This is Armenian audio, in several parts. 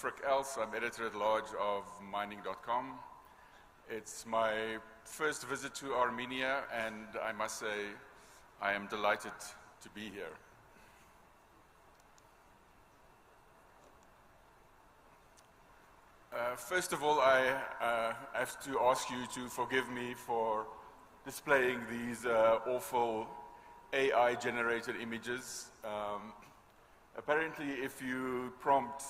Frick Els. I'm editor-at-large of mining.com. It's my first visit to Armenia, and I must say I am delighted to be here. First of all, I have to ask you to forgive me for displaying these awful AI-generated images. Apparently, if you prompt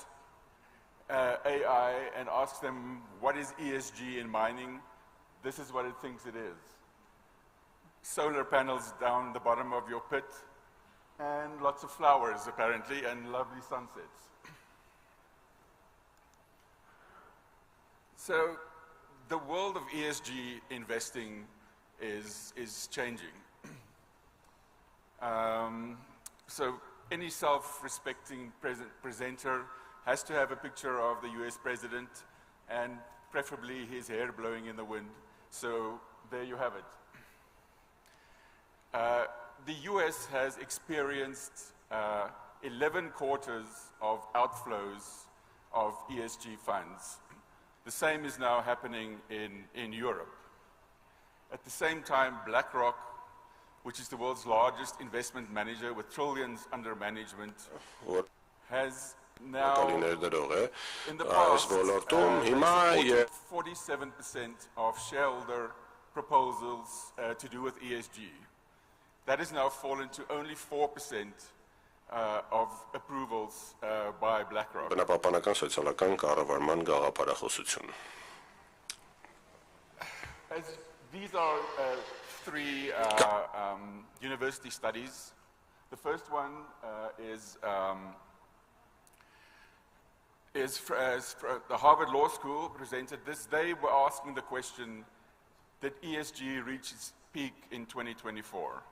AI and ask them what is ESG in mining, this is what it thinks it is. Solar panels down the bottom of your pit, and lots of flowers, apparently, and lovely sunsets. So the world of ESG investing is changing. So any self-respecting presenter has to have a picture of the US president and preferably his hair blowing in the wind. So there you have it. The US has experienced 11 quarters of outflows of ESG funds. The same is now happening in Europe. At the same time, BlackRock, which is the world's largest investment manager with trillions under management, has now, in the past, 47% of shareholder proposals to do with ESG. That has now fallen to only 4% of approvals by BlackRock. These are three university studies. The first one is the Harvard Law School presented this. They were asking the question, did ESG reach its peak in 2024?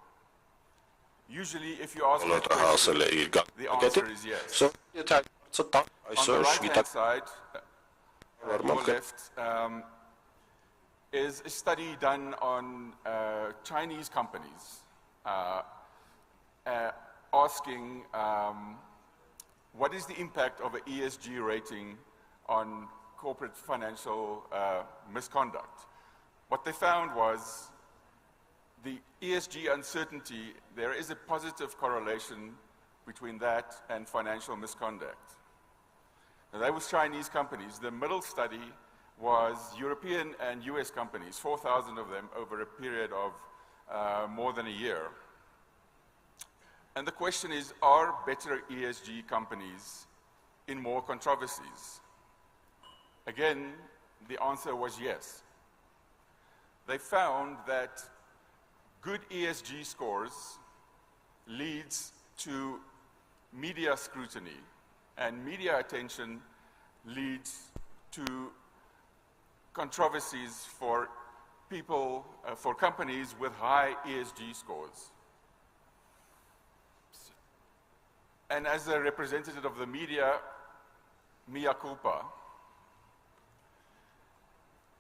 Usually, if you ask that question, the answer is yes. On the right-hand side, your left, is a study done on Chinese companies, asking what is the impact of an ESG rating on corporate financial misconduct. What they found was the ESG uncertainty, there is a positive correlation between that and financial misconduct. Now, that was Chinese companies. The middle study was European and US companies, 4,000 of them over a period of more than a year. And the question is, are better ESG companies in more controversies? Again, the answer was yes. They found that good ESG scores leads to media scrutiny, and media attention leads to controversies for people, for companies with high ESG scores. And as a representative of the media, mea culpa.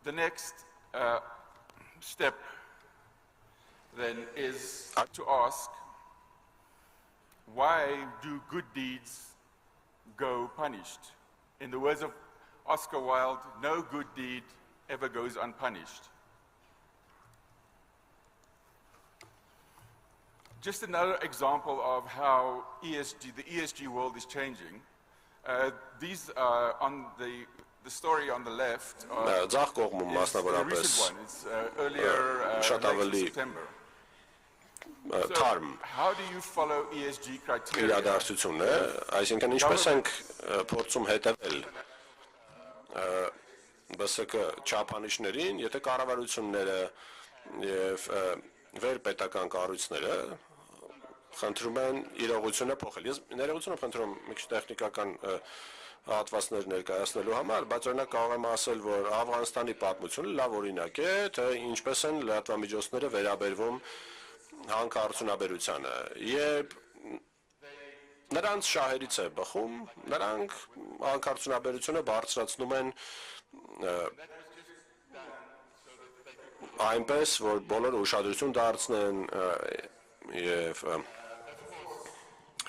The next step then is to ask, why do good deeds go punished? In the words of Oscar Wilde, no good deed ever goes unpunished. Just another example of how the ESG world is changing. These are on the story on the left is the recent one. It's earlier late September. So, how do you follow ESG criteria? Այսինքն ինչպես ենք փորձում հետևել ԲՍԿ չափանիշներին, եթե կառավարությունները եւ վերպետական կառույցները խնդրում են իրողությունը փոխել։ Ես ներողություն եմ խնդրում մի քիչ տեխնիկական հատվածներ ներկայացնելու համար, բայց օրինակ կարող եմ ասել, որ Աֆղանստանի պատմությունը լավ օրինակ է, թե ինչպես են լրատվամիջոցները վերաբերվում հանքարդյունաբերությանը։ Երբ նրանց շահերից է բխում, նրանք հանքարդյունաբերությունը բարձրացնում են այնպես, որ բոլորը ուշադրություն դարձնեն եւ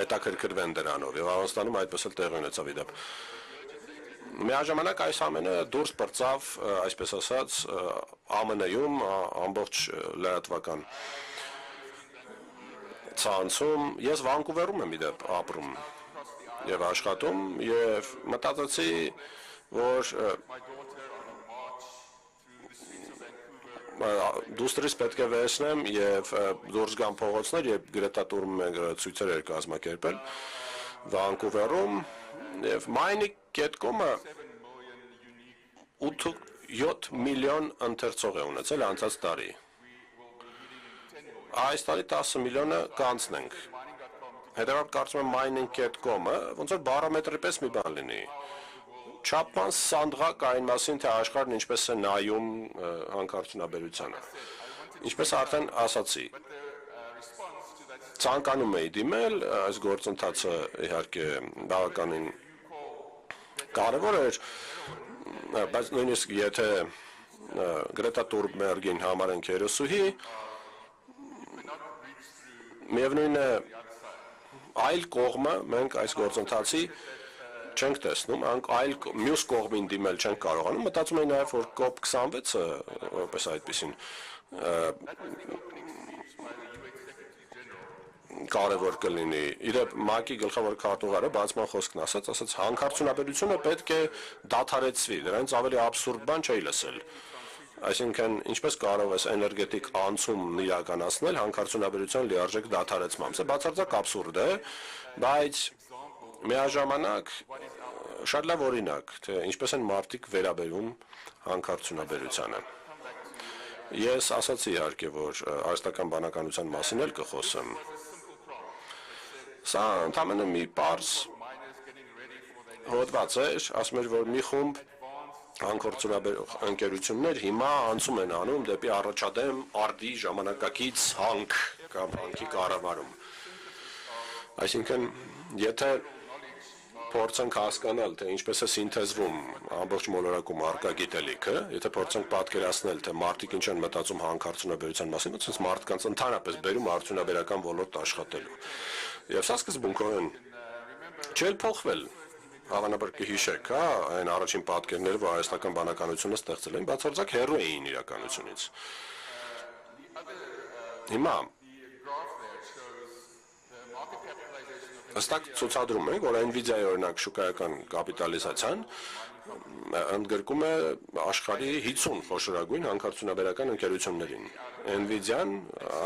հետաքրքրվեն դրանով, եւ Աֆղանստանում այդպես էլ տեղի ունեցավ իդեպ։ Միաժամանակ այս ամենը դուրս բրծավ, այսպես ասած, ԱՄՆ-ում ամբողջ լրատվական ցանցում, ես Վանկուվերում եմ իդեպ ապրում եւ աշխատում եւ մտածեցի, որ դուստրիս պետք է վերցնեմ եւ դուրս գամ փողոցներ եւ Գրետա Թունբերգը ցույցեր էր կազմակերպել Վանկուվերում եւ MyNick.com-ը 7 միլիոն ընթերցող է ունեցել անցած տարի։ Այս տարի 10 միլիոնը կանցնենք։ Հետևաբար կարծում եմ MyNick.com-ը ոնց որ բարոմետրի պես մի բան լինի։ Չափման սանդղակ այն մասին, թե աշխարհն ինչպես է նայում հանքարդյունաբերությանը։ Ինչպես արդեն ասացի, ցանկանում էի դիմել, այս գործընթացը իհարկե բավականին կարևոր էր, բայց նույնիսկ եթե Գրետա Թունբերգին համարենք հերոսուհի, միևնույն է այլ կողմը մենք այս գործընթացի չենք տեսնում, այլ մյուս կողմին դիմել չենք կարողանում, մտածում էի նաև, որ COP26-ը, որպես այդպեսին, կարևոր կլինի։ Իրեւ ՄԱԿ-ի գլխավոր քարտուղարը բացման խոսքն ասաց հանքարդյունաբերությունը պետք է դադարեցվի, դրանից ավելի աբսուրդ բան չէի լսել։ Այսինքն, ինչպես կարող ես էներգետիկ անցում իրականացնել հանքարդյունաբերության լիարժեք դադարեցմամբ։ Սա բացարձակ աբսուրդ է, բայց միաժամանակ շատ լավ օրինակ, թե ինչպես են մարդիկ վերաբերում հանքարդյունաբերությանը։ Ես ասացի իհարկե, որ արհեստական բանականության մասին էլ կխոսեմ։ Սա ընդամենը մի պարզ հոդված էր, ասում էր, որ մի խումբ հանքարդյունաբերող ընկերություններ հիմա անցում են անում դեպի առաջադեմ արդի ժամանակակից հանք կամ հանքի կառավարում։ Այսինքն, եթե փորձենք հասկանալ, թե ինչպես է սինթեզվում ամբողջ մոլորակում առկա գիտելիքը, եթե փորձենք պատկերացնել, թե մարդիկ ինչ են մտածում հանքարդյունաբերության մասին, ոնց մարդկանց ընդհանրապես բերում արդյունաբերական ոլորտ աշխատելու։ Եվ սա սկզբունքորեն չէր փոխվել։ Հավանաբար կհիշեք, հա, այն առաջին պատկերները, որ արհեստական բանականությունը ստեղծել են, բացարձակ հեռու էին իրականությունից։ Հիմա հստակ ցուցադրում ենք, որ Nvidia-ի օրինակ շուկայական կապիտալիզացիան ընդգրկում է աշխարհի 50 խոշորագույն հանքարդյունաբերական ընկերություններին։ Nvidia-ն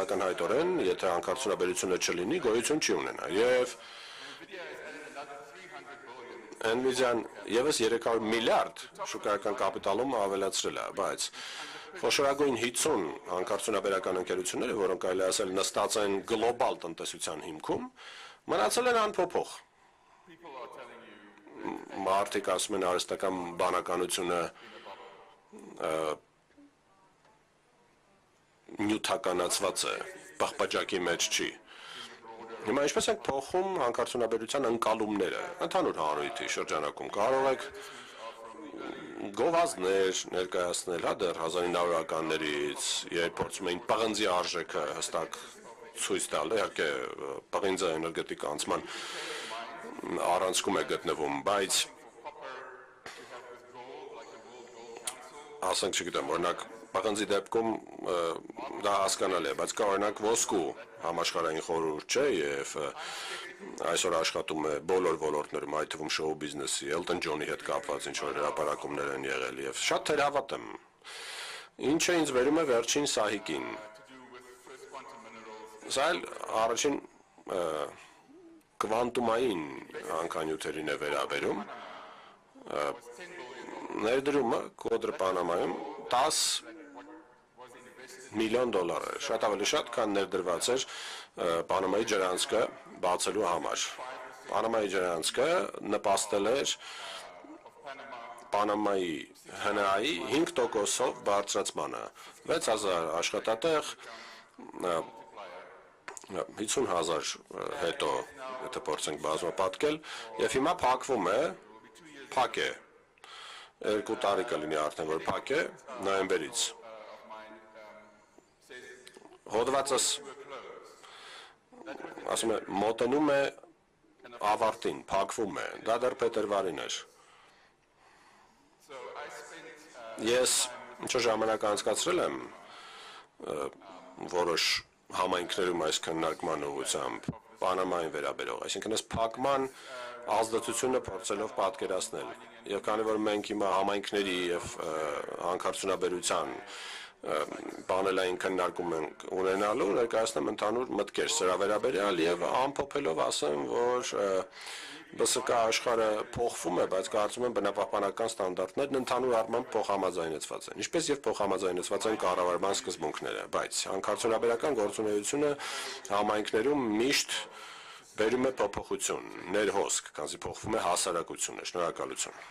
ակնհայտորեն, եթե հանքարդյունաբերությունը չլինի, գոյություն չի ունենա։ Եվ Nvidia-ն եւս 300 միլիարդ շուկայական կապիտալում ավելացրել է, բայց խոշորագույն 50 հանքարդյունաբերական ընկերությունները, որոնք կարելի ասել նստած են գլոբալ տնտեսության հիմքում, մնացել են անփոփոխ։ Մարդիկ ասում են արհեստական բանականությունը նյութականացված է, պահպաճակի մեջ չի։ Հիմա ինչպես ենք փոխում հանքարդյունաբերության ընկալումները, ընդհանուր հանրույթի շրջանակում կարող եք գովազդներ ներկայացնել, հա, դեռ 1900-ականներից, երբ փորձում էին պղնձի արժեքը հստակ ցույց տալ, իհարկե պղինձը էներգետիկ անցման առանցքում է գտնվում, բայց ասենք չգիտեմ, օրինակ պղնձի դեպքում դա հասկանալի է, բայց կա օրինակ ոսկու համաշխարհային խորհուրդ չէ եւ այսօր աշխատում է բոլոր ոլորտներում, այդ թվում շոու բիզնեսի, Elton John-ի հետ կապված ինչ որ հրապարակումներ են եղել եւ շատ թերահավատ եմ։ Ինչը ինձ վերում է վերջին սահիկին։ Սա առաջին կվանտումային հանքանյութերին է վերաբերում։ Ներդրումը Կոդր Պանամայում 10 միլիոն դոլար է, շատ ավելի շատ, քան ներդրված էր Պանամայի ջրանցքը բացելու համար։ Պանամայի ջրանցքը նպաստել էր Պանամայի ՀՆԱ-ի 5%-ով բարձրացմանը, 6000 աշխատատեղ, 50,000 հետո, եթե փորձենք բազմապատկել, եւ հիմա փակվում է, փակ է, 2 տարի կլինի արդեն, որ փակ է, նոյեմբերից։ Հոդվածս ասում է, մոտենում է ավարտին, փակվում է, դա դեռ փետրվարին էր։ Ես ինչ-որ ժամանակ անցկացրել եմ որոշ համայնքներում այս քննարկման ուղղությամբ Պանամային վերաբերող, այսինքն այս փակման ազդեցությունը փորձելով պատկերացնել։ Եվ քանի որ մենք հիմա համայնքների եւ հանքարդյունաբերության պանելային քննարկում ենք ունենալու, ներկայացնեմ ընդհանուր մտքեր սրա վերաբերյալ եւ ամփոփելով ասեմ, որ ԲՍԿ աշխարհը փոխվում է, բայց կարծում եմ բնապահպանական ստանդարտներն ընդհանուր առմամբ փոխհամաձայնեցված են, ինչպես եւ փոխհամաձայնեցված են կառավարման սկզբունքները, բայց հանքարդյունաբերական գործունեությունը համայնքներում միշտ բերում է փոփոխություն, ներհոսք, քանզի փոխվում է հասարակությունը։ Շնորհակալություն։